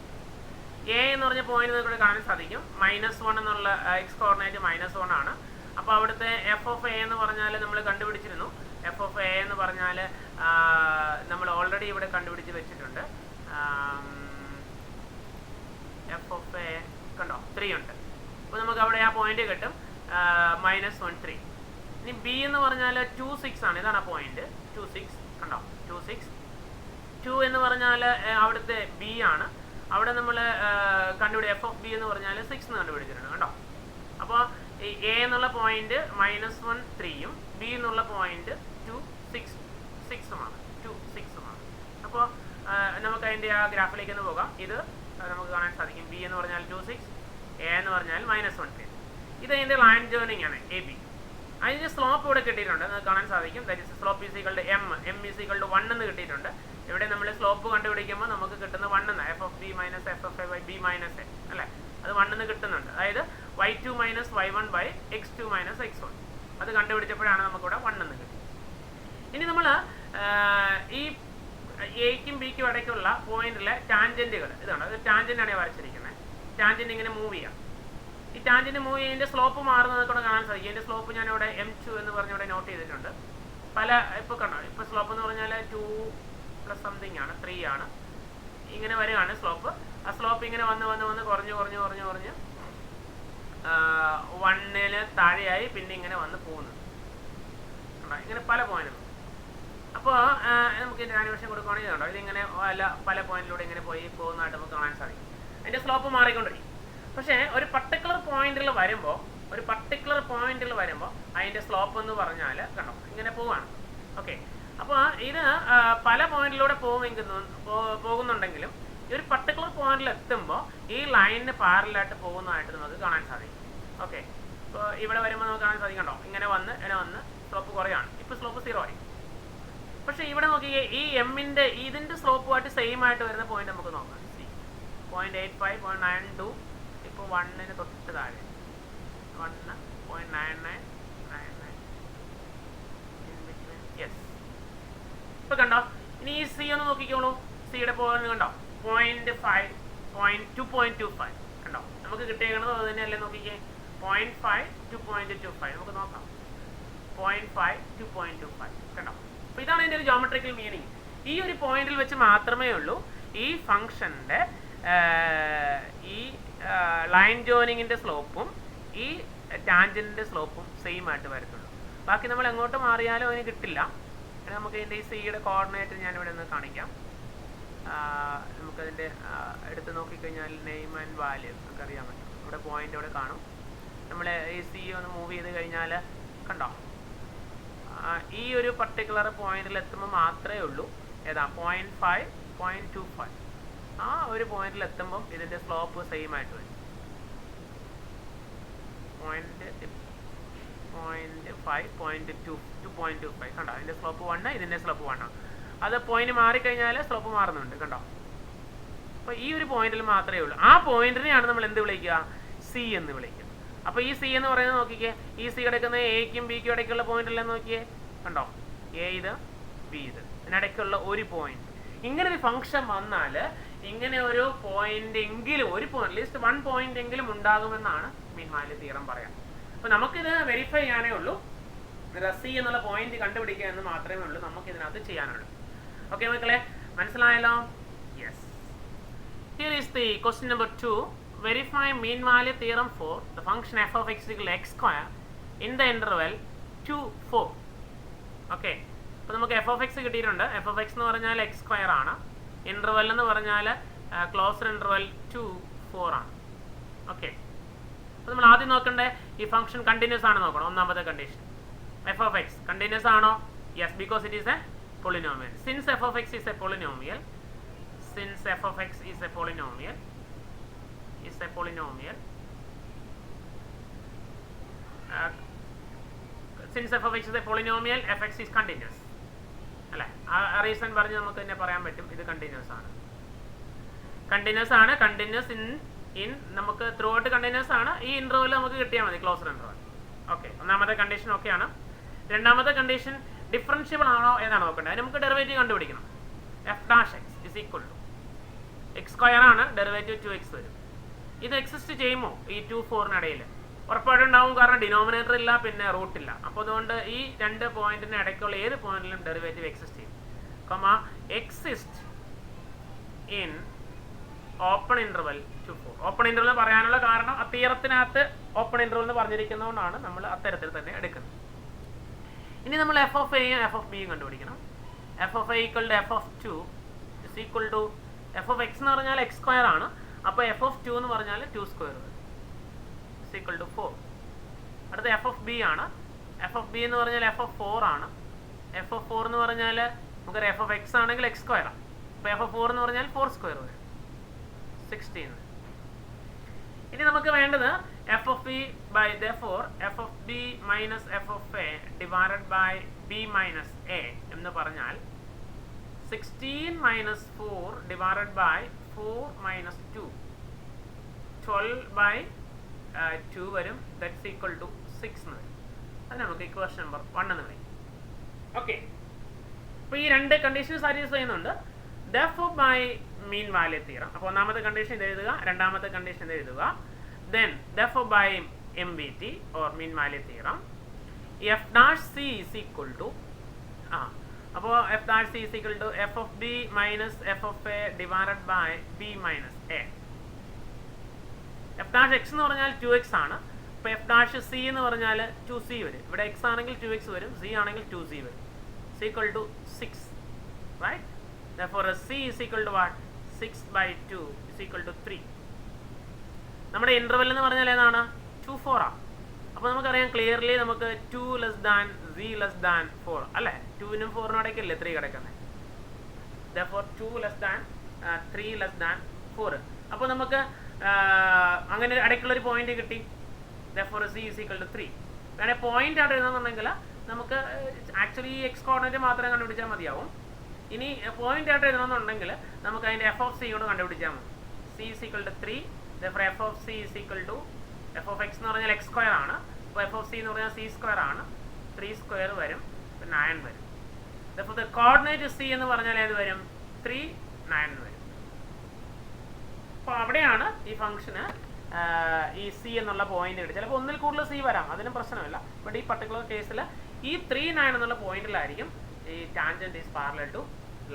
എ എന്ന് പറഞ്ഞ പോയിന്റ് നമുക്ക് കാണാൻ സാധിക്കും. -1 എന്നുള്ള എക്സ് കോർഡിനേറ്റ് -1 ആണ്. അപ്പോൾ അവിടുത്തെ എഫ് ഓഫ് എ എന്ന് പറഞ്ഞാൽ നമ്മൾ കണ്ടുപിടിച്ചിരുന്നു. എഫ് ഓഫ് എ എന്ന് പറഞ്ഞാൽ നമ്മൾ ഓൾറെഡി ഇവിടെ കണ്ടുപിടിച്ച് വെച്ചിട്ടുണ്ട്. എഫ് ഓഫ് എ കണ്ടോ 3 ഉണ്ട്. അപ്പോൾ നമുക്ക് അവിടെ ആ പോയിന്റ് കിട്ടും -1 3. ഇനി ബി എന്ന് പറഞ്ഞാൽ 2 6 ആണ്. ഇതാണ് ആ പോയിന്റ് 2 6 കണ്ടോ 2 6 2 എന്ന് പറഞ്ഞാൽ അവിടുത്തെ ബി ആണ്. അവിടെ നമ്മൾ എഫ് ഓഫ് ബി എന്ന് പറഞ്ഞാൽ 6 എന്ന് കണ്ടുപിടിച്ചിട്ടുണ്ട് കണ്ടോ. അപ്പോൾ ഈ എ എന്നുള്ള പോയിന്റ് -1 3യും ബി എന്നുള്ള പോയിന്റ് 2 6ഉമാണ് 2 6ഉമാണ്. അപ്പോൾ നമുക്ക് അതിൻ്റെ ആ ഗ്രാഫിലേക്ക് ഒന്ന് പോകാം. ഇത് നമുക്ക് കാണാൻ സാധിക്കും. ബി എന്ന് പറഞ്ഞാൽ 2 6, എ എന്ന് പറഞ്ഞാൽ -1 3. ഇത് അതിൻ്റെ ലൈൻ ജേർണിംഗ് ആണ് എ ബി. അതിൻ്റെ സ്ലോപ്പ് ഇവിടെ കിട്ടിയിട്ടുണ്ട്, നമുക്ക് കാണാൻ സാധിക്കും. That is slope is equal to m is equal to 1 എന്ന് കിട്ടിയിട്ടുണ്ട്. ഇവിടെ നമ്മൾ സ്ലോപ്പ് കണ്ടുപിടിക്കുമ്പോൾ നമുക്ക് കിട്ടുന്ന 1 എന്ന് F of B minus F of A by B minus A അല്ലേ? അത് 1 എന്ന് കിട്ടുന്നുണ്ട്. അതായത് y2 - y1 by x2 - x1 അത് കണ്ടുപിടിച്ചപ്പോഴാണ് നമുക്കിവിടെ 1 എന്ന് കിട്ടുന്നത്. ഇനി നമ്മൾ ഈ എയ്ക്കും ബിക്കും ഇടയ്ക്കുള്ള പോയിന്റിലെ ടാൻജന്റുകൾ ഇതാണ്. അത് ടാൻജന്റാണ് ഞാൻ വരച്ചിരിക്കുന്നത്. ടാൻജന്റ് ഇങ്ങനെ മൂവ് ചെയ്യാം. ഈ ടാൻജന്റ് മൂവ് ചെയ്യുന്നതിൻ്റെ സ്ലോപ്പ് മാറുന്നത് കൂടെ കാണാൻ സാധിക്കും. ഇതിൻ്റെ സ്ലോപ്പ് ഞാനിവിടെ m2 എന്ന് പറഞ്ഞിവിടെ നോട്ട് ചെയ്തിട്ടുണ്ട്. പല ഇപ്പോൾ കണ്ടോ, ഇപ്പോൾ സ്ലോപ്പ് എന്ന് പറഞ്ഞാൽ 2 + സംതിങ് ആണ് 3 ആണ്. ഇങ്ങനെ വരികയാണ് സ്ലോപ്പ്. ആ സ്ലോപ്പ് ഇങ്ങനെ വന്ന് വന്ന് വന്ന് കുറഞ്ഞ് 1-ന് താഴെയായി പിന്നെ ഇങ്ങനെ വന്ന് പോകുന്നു. ഇങ്ങനെ പല പോയിന്റും. അപ്പോൾ നമുക്ക് ഇതിൻ്റെ ആനിമേഷൻ കൊടുക്കുകയാണെങ്കിൽ കണ്ടോ, ഇതിങ്ങനെ പല പോയിന്റിലൂടെ ഇങ്ങനെ പോകുന്നതായിട്ട് നമുക്ക് കാണാൻ സാധിക്കും. അതിൻ്റെ സ്ലോപ്പ് മാറിക്കൊണ്ടിരിക്കും. പക്ഷേ ഒരു പർട്ടിക്കുലർ പോയിന്റിൽ വരുമ്പോൾ അതിൻ്റെ സ്ലോപ്പ് എന്ന് പറഞ്ഞാൽ കണ്ടോ ഇങ്ങനെ പോവാണ്. ഓക്കെ, അപ്പോൾ ഇത് പല പോയിന്റിലൂടെ പോകുന്നുണ്ടെങ്കിലും ഈ ഒരു പർട്ടിക്കുലർ പോയിന്റിൽ എത്തുമ്പോൾ ഈ ലൈനിന് പാരലായിട്ട് പോകുന്നതായിട്ട് നമുക്ക് കാണാൻ സാധിക്കും. ഓക്കെ, ഇപ്പോൾ ഇവിടെ വരുമ്പോൾ നമുക്ക് കാണാൻ സാധിക്കും കണ്ടോ, ഇങ്ങനെ വന്ന് സ്ലോപ്പ് കുറയാണ്. ഇപ്പോൾ സ്ലോപ്പ് 0 ആയി. പക്ഷേ ഇവിടെ നോക്കിയേ, ഈ എമ്മിൻ്റെ ഇതിൻ്റെ സ്ലോപ്പുമായിട്ട് സെയിം ആയിട്ട് വരുന്ന പോയിന്റ് നമുക്ക് നോക്കാം. 0.85, 0.92, ഇപ്പോൾ 1-ന് തൊട്ട് താഴെ 1.9999. യെസ്, ഇപ്പോൾ കണ്ടോ. ഇനി ഈ സി ഒന്ന് നോക്കിക്കോളൂ. സിയുടെ പോയിന്റ് കണ്ടോ, 0.5, 2.25 കണ്ടോ. നമുക്ക് കിട്ടിയേക്കണത് അത് തന്നെയല്ലേ, നോക്കിക്കേ. 0.5 to 0.25 നമുക്ക് നോക്കാം. 0.5 to 0.25 കണ്ടോ. അപ്പോൾ ഇതാണ് ഇതിൻ്റെ ഒരു ജോമെട്രിക്കൽ മീനിങ്. ഈ ഒരു പോയിന്റിൽ വെച്ച് മാത്രമേ ഉള്ളൂ ഈ ഫംഗ്ഷൻ്റെ ഈ ലൈൻ ജോയിനിങ്ങിൻ്റെ സ്ലോപ്പും ഈ ടാൻജൻറ്റിൻ്റെ സ്ലോപ്പും സെയിം ആയിട്ട് വരത്തുള്ളൂ. ബാക്കി നമ്മൾ എങ്ങോട്ട് മാറിയാലും അതിന് കിട്ടില്ല. നമുക്ക് ഇതിൻ്റെ ഈ സിയുടെ കോർഡിനേറ്റ് ഞാനിവിടെ നിന്ന് കാണിക്കാം. നമുക്കതിൻ്റെ എടുത്ത് നോക്കിക്കഴിഞ്ഞാൽ നെയിം ആൻഡ് വാല്യൂ നമുക്ക് അറിയാൻ പറ്റും. ഇവിടെ പോയിന്റ് ഇവിടെ കാണും. നമ്മൾ ഈ സി ഒന്ന് മൂവ് ചെയ്ത് കഴിഞ്ഞാൽ കണ്ടോ, ഈ ഒരു പർട്ടിക്കുലർ പോയിന്റിൽ എത്തുമ്പോൾ മാത്രമേ ഉള്ളൂ ഏതാ 0.5, 0.25 ആ ഒരു പോയിന്റിൽ എത്തുമ്പം ഇതിൻ്റെ സ്ലോപ്പ് സെയിം ആയിട്ട് വരും. 0.5, 0.2, 2.25 കണ്ടോ. അതിൻ്റെ സ്ലോപ്പ് 1, ഇതിൻ്റെ സ്ലോപ്പ് 1. അത് പോയിന്റ് മാറിക്കഴിഞ്ഞാൽ സ്ലോപ്പ് മാറുന്നുണ്ട് കണ്ടോ. അപ്പോൾ ഈ ഒരു പോയിന്റിൽ മാത്രമേ ഉള്ളൂ. ആ പോയിന്റിനെയാണ് നമ്മൾ എന്ത് വിളിക്കുക, സി എന്ന് വിളിക്കുക. അപ്പോൾ ഈ സി എന്ന് പറയുന്നത് നോക്കിക്കേ, ഈ സി കിടക്കുന്ന എക്കും ബിക്കും ഇടയ്ക്കുള്ള പോയിന്റ് എല്ലാം നോക്കിയേ കണ്ടോ. എ ഇത്, ബി ഇത്, ഇതിനിടയ്ക്കുള്ള ഒരു പോയിന്റ്. ഇങ്ങനെ ഒരു ഫംഗ്ഷൻ വന്നാൽ ഇങ്ങനെ ഒരു പോയിന്റ് എങ്കിലും, ഒരു പോയിന്റ് അറ്റ്ലീസ്റ്റ് 1 പോയിന്റ് എങ്കിലും ഉണ്ടാകുമെന്നാണ് മീൻ വാല്യൂ തിയറം പറയാം. അപ്പോൾ നമുക്കിത് വെരിഫൈ ചെയ്യാനേ ഉള്ളൂ. സി എന്നുള്ള പോയിന്റ് കണ്ടുപിടിക്കുക എന്ന് മാത്രമേ ഉള്ളൂ നമുക്ക് ഇതിനകത്ത് ചെയ്യാനുള്ളൂ. ഓക്കെ മക്കളെ, മനസ്സിലായല്ലോ? Yes. Here is the question number 2. Verify mean value theorem for the function f of x equal to x square in the interval 2, 4. Okay, അപ്പോൾ നമുക്ക് എഫ് ഓഫ് എക്സ് കിട്ടിയിട്ടുണ്ട്. എഫ് ഓഫ് എക്സ് എന്ന് പറഞ്ഞാൽ X square ആണ്. Interval എന്ന് പറഞ്ഞാൽ closed interval 2, 4 ആണ്. Okay, അപ്പോൾ നമ്മൾ ആദ്യം നോക്കണ്ടേ ഈ ഫംഗ്ഷൻ കണ്ടിന്യൂസ് ആണ് നോക്കണം. ഒന്നാമത്തെ condition, F of X continuous ആണോ? Yes, because it is a polynomial. Since f of x is a polynomial, since f of x is a polynomial, since f of x is a polynomial, fx is continuous. അല്ലേ, ആ reason പറഞ്ഞ് നമുക്ക് തന്നെ പറയാൻ പറ്റും ഇത് continuous ആണ്. Continuous in നമുക്ക് ത്രൂ ഔട്ട് കണ്ടിന്യൂസ് ആണ്. ഈ ഇന്റർവെൽ നമുക്ക് കിട്ടിയാൽ മതി, ക്ലോസ്ഡ് ഇന്റർവെൽ. ഓക്കെ, ഒന്നാമത്തെ കണ്ടീഷൻ ഓക്കെയാണ്. രണ്ടാമത്തെ കണ്ടീഷൻ ഡിഫറൻഷ്യബിൾ ആണോ എന്നാണ് നോക്കേണ്ടത്. അതിന് നമുക്ക് ഡെറിവേറ്റീവ് കണ്ടുപിടിക്കണം. F dash X is equal to X square ആണ്, ഡെറിവേറ്റീവ് 2x വരും. ഇത് എക്സിസ്റ്റ് ചെയ്യുമോ ഈ 2, 4-നിടയിൽ? ഉറപ്പായിട്ടും ഉണ്ടാവും, കാരണം ഡിനോമിനേറ്റർ ഇല്ല, പിന്നെ റൂട്ട് ഇല്ല. അപ്പോൾ അതുകൊണ്ട് ഈ രണ്ട് പോയിന്റിന് ഇടയ്ക്കുള്ള ഏത് പോയിന്റിലും ഡെറിവേറ്റീവ് എക്സിസ്റ്റ് ചെയ്യും. Exist in open interval 2, 4. Open interval പറയാനുള്ള കാരണം ആ തിയറത്തിനകത്ത് ഓപ്പൺ ഇന്റർവെൽ എന്ന് പറഞ്ഞിരിക്കുന്നതുകൊണ്ടാണ് നമ്മൾ അത്തരത്തിൽ തന്നെ എടുക്കുന്നത്. ഇനി നമ്മൾ എഫ് ഓഫ് എയും എഫ് ഓഫ് ബിയും കണ്ടുപിടിക്കണം. F of A equal to F of 2 is equal to F of X എന്ന് പറഞ്ഞാൽ എക്സ് സ്ക്വയർ ആണ്. അപ്പോൾ എഫ് ഓഫ് 2 എന്ന് പറഞ്ഞാൽ 2 സ്ക്വയർ വരും, ഇസ് ഈക്വൽ ടു 4. അടുത്ത എഫ് ഓഫ് ബി ആണ്. എഫ് ഓഫ് ബി എന്ന് പറഞ്ഞാൽ എഫ് ഓഫ് 4 ആണ്. എഫ് ഓഫ് 4 എന്ന് പറഞ്ഞാൽ നമുക്കൊരു എഫ് ഓഫ് എക്സ് ആണെങ്കിൽ എക്സ് സ്ക്വയർ ആണ്. അപ്പോൾ എഫ് ഓഫ് 4 എന്ന് പറഞ്ഞാൽ 4 സ്ക്വയർ വരും, 16. ഇനി നമുക്ക് വേണ്ടത് F of B by therefore F of B minus F of A divided by B minus A എന്ന് പറഞ്ഞാൽ 16 minus 4 divided by 4 minus 2, 12 by 2 വരും. ദാറ്റ്സ് ഈക്വൽ ടു 6 എന്ന് വരും. അത് നമുക്ക് ഇക്വേഷൻ നമ്പർ 1 എന്ന് വിളിക്കും. ഓക്കെ, അപ്പോൾ ഈ രണ്ട് കണ്ടീഷൻ സാറ്റിസ്ഫൈ ചെയ്യുന്നുണ്ട്. therefore by mean value theorem, അപ്പോൾ ഒന്നാമത്തെ കണ്ടീഷൻ ഇത് എഴുതുക, രണ്ടാമത്തെ കണ്ടീഷൻ ഇത് എഴുതുക. then therefore by MVT or mean value theorem, f dash c is equal to അപ്പോൾ F dash C is equal to F of B minus F of A divided by B minus A. F dash X എന്ന് പറഞ്ഞാൽ 2x ആണ്. അപ്പോൾ F dash C എന്ന് പറഞ്ഞാൽ 2c വരും. ഇവിടെ X ആണെങ്കിൽ 2x വരും, സി ആണെങ്കിൽ 2c വരും. c equal to 6, right? Therefore c is equal to what? 6/2 is equal to 3. നമ്മുടെ ഇന്റർവെൽ എന്ന് പറഞ്ഞാൽ ഏതാണ്? 2, 4 ആണ്. അപ്പോൾ നമുക്കറിയാം ക്ലിയർലി നമുക്ക് 2 less than z less than 4 അല്ലേ? 2നും 4നും ഇടയ്ക്കല്ലേ 3 കിടക്കുന്നത്. Therefore 2 less than 3 less than 4. അപ്പോൾ നമുക്ക് അങ്ങനെ ഇടയ്ക്കുള്ളൊരു പോയിന്റ് കിട്ടി. Therefore c is equal to 3. വേണേൽ പോയിന്റ് ആയിട്ട് എഴുതുന്നുണ്ടെങ്കിൽ നമുക്ക് ആക്ച്വലി ഈ എക്സ് കോർഡിനേറ്റ് മാത്രമേ കണ്ടുപിടിച്ചാൽ മതിയാവും. ഇനി പോയിന്റ് ആയിട്ട് എഴുതണമെന്നുണ്ടെങ്കിൽ നമുക്ക് അതിൻ്റെ എഫ് ഓഫ് സി കൊണ്ട് കണ്ടുപിടിച്ചാൽ മതി. c is equal to 3. Therefore f of c is equal to f of x എന്ന് പറഞ്ഞാൽ x സ്ക്വയർ ആണ്. അപ്പോൾ f of c എന്ന് പറഞ്ഞാൽ c സ്ക്വയർ ആണ്. 3 സ്ക്വയർ വരും, 9 വരും. Therefore the coordinate c എന്ന് പറഞ്ഞാൽ ഏത് വരും? 3, 9 വരും. അപ്പോൾ അവിടെയാണ് ഈ ഫംഗ്ഷന് ഈ സി എന്നുള്ള പോയിന്റ് കിട്ടും. ചിലപ്പോൾ ഒന്നിൽ കൂടുതൽ സി വരാം, അതിനും പ്രശ്നമില്ല. ബട്ട് ഈ പർട്ടിക്കുലർ കേസിൽ ഈ 3, 9 എന്നുള്ള പോയിന്റിലായിരിക്കും ഈ tangent is parallel to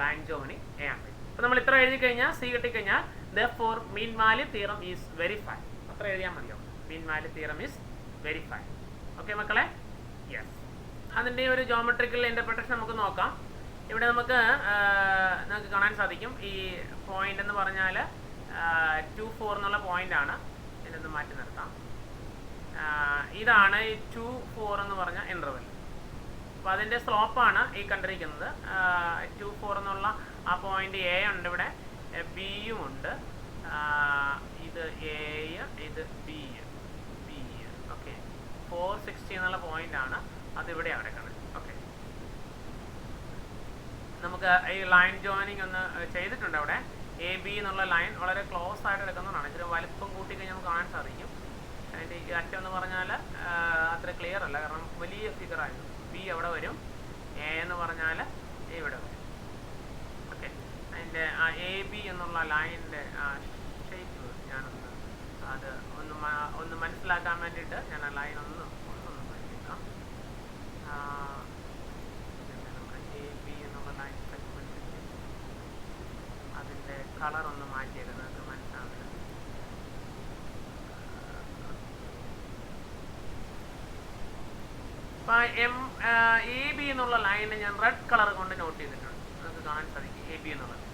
line joining A and B. അപ്പോൾ നമ്മൾ ഇത്ര എഴുതി കഴിഞ്ഞാൽ സി കിട്ടിക്കഴിഞ്ഞാൽ therefore mean value theorem is verified. അത്ര എഴുതിയാൽ മതിയാവും. mean value theorem is verified. Okay മക്കളെ? യെസ്. അതിൻ്റെ ഒരു ജോമെട്രിക്കൽ ഇൻ്റർപ്രിട്ടേഷൻ നമുക്ക് നോക്കാം. ഇവിടെ നമുക്ക് കാണാൻ സാധിക്കും ഈ പോയിന്റ് എന്ന് പറഞ്ഞാൽ 2, 4 എന്നുള്ള പോയിന്റാണ്. ഇതിനൊന്ന് മാറ്റി നിർത്താം. ഇതാണ് ഈ 2, 4 എന്ന് പറഞ്ഞ ഇൻ്റർവെൽ. അപ്പോൾ അതിൻ്റെ സ്ലോപ്പാണ് ഈ കണ്ടിരിക്കുന്നത്. 2, 4 എന്നുള്ള ആ പോയിന്റ് എ ഉണ്ട്, ഇവിടെ ബിയും ഉണ്ട്. ഇത് എ, ഇത് ബി. ഓക്കെ, 460 എന്നുള്ള പോയിന്റാണ്, അതിവിടെ കിടക്കുന്നത്. ഓക്കെ, നമുക്ക് ഈ ലൈൻ ജോയിനിങ് ഒന്ന് ചെയ്തിട്ടുണ്ട്. അവിടെ എ ബി എന്നുള്ള ലൈൻ വളരെ ക്ലോസ് ആയിട്ട് എടുക്കുന്നതാണ്. ഇച്ചിരി വലിപ്പം കൂട്ടിക്കഴിഞ്ഞാൽ നമുക്ക് കാണാൻ സാധിക്കും. അതിൻ്റെ ഈ അറ്റം എന്ന് പറഞ്ഞാൽ അത്ര ക്ലിയർ അല്ല, കാരണം വലിയ ഫിഗർ ആയിരുന്നു. ബി അവിടെ വരും, എ എന്ന് പറഞ്ഞാൽ ഇവിടെ വരും. ഓക്കെ, അതിൻ്റെ ആ എ ബി എന്നുള്ള ലൈനിൻ്റെ ഷേപ്പ് ഞാനൊന്ന് അത് ഒന്ന് മനസ്സിലാക്കാൻ വേണ്ടിയിട്ട് ഞാൻ ആ ലൈൻ ഒന്ന് മാറ്റിയേക്കാം. നമ്മുടെ എ ബി എന്നുള്ള ലൈൻ സെഗ്മെൻറ്റ് അതിൻ്റെ കളർ ഒന്ന് മാറ്റിയേക്കാം, നിങ്ങൾക്ക് മനസ്സിലാവില്ല. അപ്പോൾ എ ബി എന്നുള്ള ലൈനെ ഞാൻ റെഡ് കളർ കൊണ്ട് നോട്ട് ചെയ്തിട്ടുണ്ട്, നിങ്ങൾക്ക് കാണാൻ സാധിക്കും. എ ബി എന്നുള്ളത്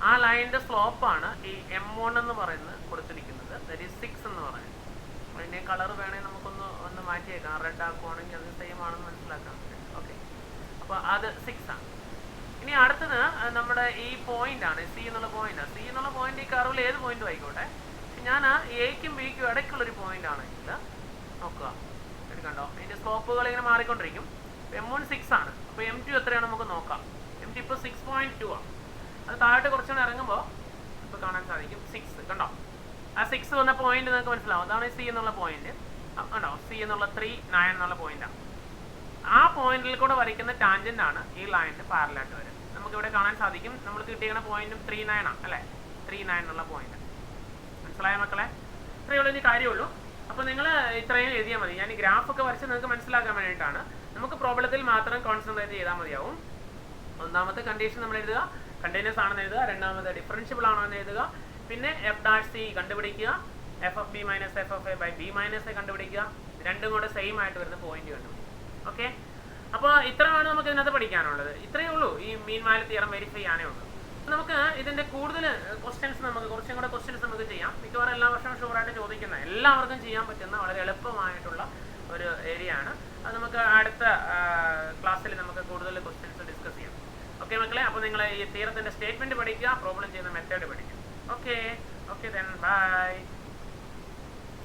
ആ ലൈനിൻ്റെ സ്ലോപ്പാണ് ഈ M1 എന്ന് പറയുന്നത് കൊടുത്തിരിക്കുന്നത്. ദാറ്റ് ഈസ് 6 എന്ന് പറയുന്നത്. അതിൻ്റെ കളർ വേണമെങ്കിൽ നമുക്കൊന്ന് മാറ്റിയേക്കാം. റെഡ് ആക്കുവാണെങ്കിൽ അത് സെയിം ആണെന്ന് മനസ്സിലാക്കാൻ പറ്റും. ഓക്കെ, അപ്പോൾ അത് 6 ആണ്. ഇനി അടുത്തത് നമ്മുടെ ഈ പോയിന്റ് ആണ്, സി എന്നുള്ള പോയിന്റ്. സി എന്നുള്ള പോയിന്റ് ഈ കർവിൽ ഏത് പോയിന്റും ആയിക്കോട്ടെ. ഞാൻ എക്കും ബിക്കും ഇടയ്ക്കുള്ളൊരു പോയിന്റ് ആണെങ്കിൽ നോക്കുക, കണ്ടോ അതിൻ്റെ സ്ലോപ്പുകൾ ഇങ്ങനെ മാറിക്കൊണ്ടിരിക്കും. M1 6 ആണ്, അപ്പോൾ M2 എത്രയാണ് നമുക്ക് നോക്കാം. M2 ഇപ്പോൾ 6.2 ആണ്. അത് താഴോട്ട് കുറച്ചുകൂടെ ഇറങ്ങുമ്പോൾ ഇപ്പോൾ കാണാൻ സാധിക്കും 6. കണ്ടോ ആ 6 വന്ന പോയിന്റ് നിങ്ങൾക്ക് മനസ്സിലാവും. അതാണ് സി എന്നുള്ള പോയിന്റ്. കണ്ടോ, സി എന്നുള്ള 3, 9 എന്നുള്ള പോയിന്റാണ്. ആ പോയിന്റിൽ കൂടെ വരയ്ക്കുന്ന ടാൻജന്റ് ആണ് ഈ ലൈനിന്റെ പാരലായിട്ട് വരും. നമുക്കിവിടെ കാണാൻ സാധിക്കും. നമ്മൾ കിട്ടിയിരിക്കുന്ന പോയിന്റും 3, 9 ആണ് അല്ലേ? 3, 9 എന്നുള്ള പോയിന്റ്. മനസ്സിലായ മക്കളെ? ഇത്രയേ ഉള്ളൂ, ഇനി കാര്യമുള്ളൂ. അപ്പോൾ നിങ്ങൾ ഇത്രയും എഴുതിയാൽ മതി. ഞാൻ ഈ ഗ്രാഫൊക്കെ വരച്ച് നിങ്ങൾക്ക് മനസ്സിലാക്കാൻ വേണ്ടിയിട്ടാണ്. നമുക്ക് പ്രോബ്ലത്തിൽ മാത്രം കോൺസെൻട്രേറ്റ് ചെയ്താൽ മതിയാവും. ഒന്നാമത്തെ കണ്ടീഷൻ നമ്മൾ എഴുതുക, കണ്ടിന്യൂസ് ആണെന്ന് എഴുതുക. രണ്ടാമത് ഡിഫറൻഷ്യബിൾ ആണോ എന്ന് എഴുതുക. പിന്നെ എഫ് ഡാഷ് സി കണ്ടുപിടിക്കുക, F of B minus F of A by B minus A കണ്ടുപിടിക്കുക. രണ്ടും കൂടെ സെയിം ആയിട്ട് വരുന്ന പോയിന്റ് കണ്ടുപിടിക്കുക. ഓക്കെ, അപ്പോൾ ഇത്രയാണ് നമുക്ക് ഇതിനകത്ത് പഠിക്കാനുള്ളത്. ഇത്രയേ ഉള്ളൂ. ഈ മീൻ വാല്യൂ തിയറം വെരിഫൈ ചെയ്യാനേ ഉള്ളൂ. നമുക്ക് ഇതിൻ്റെ കൂടുതൽ ക്വസ്റ്റ്യൻസ് കുറച്ചും കൂടെ ക്വസ്റ്റ്യൻസ് നമുക്ക് ചെയ്യാം. മിക്കവാറും എല്ലാ വർഷവും ഷുവറായിട്ട് ചോദിക്കുന്ന, എല്ലാവർക്കും ചെയ്യാൻ പറ്റുന്ന വളരെ എളുപ്പമായിട്ടുള്ള ഒരു ഏരിയ ആണ്. അത് നമുക്ക് അടുത്ത ക്ലാസ്സിൽ നമുക്ക് കൂടുതൽ ക്വസ്റ്റ്യൻസ് ഡിസ്കസ് ചെയ്യാം. ഓക്കെ മക്കളെ, അപ്പോൾ നിങ്ങൾ ഈ തിയറത്തിൻ്റെ സ്റ്റേറ്റ്മെൻറ്റ് പഠിക്കുക, പ്രോബ്ലം ചെയ്യുന്ന മെത്തേഡ് പഠിക്കുക. Okay, then bye.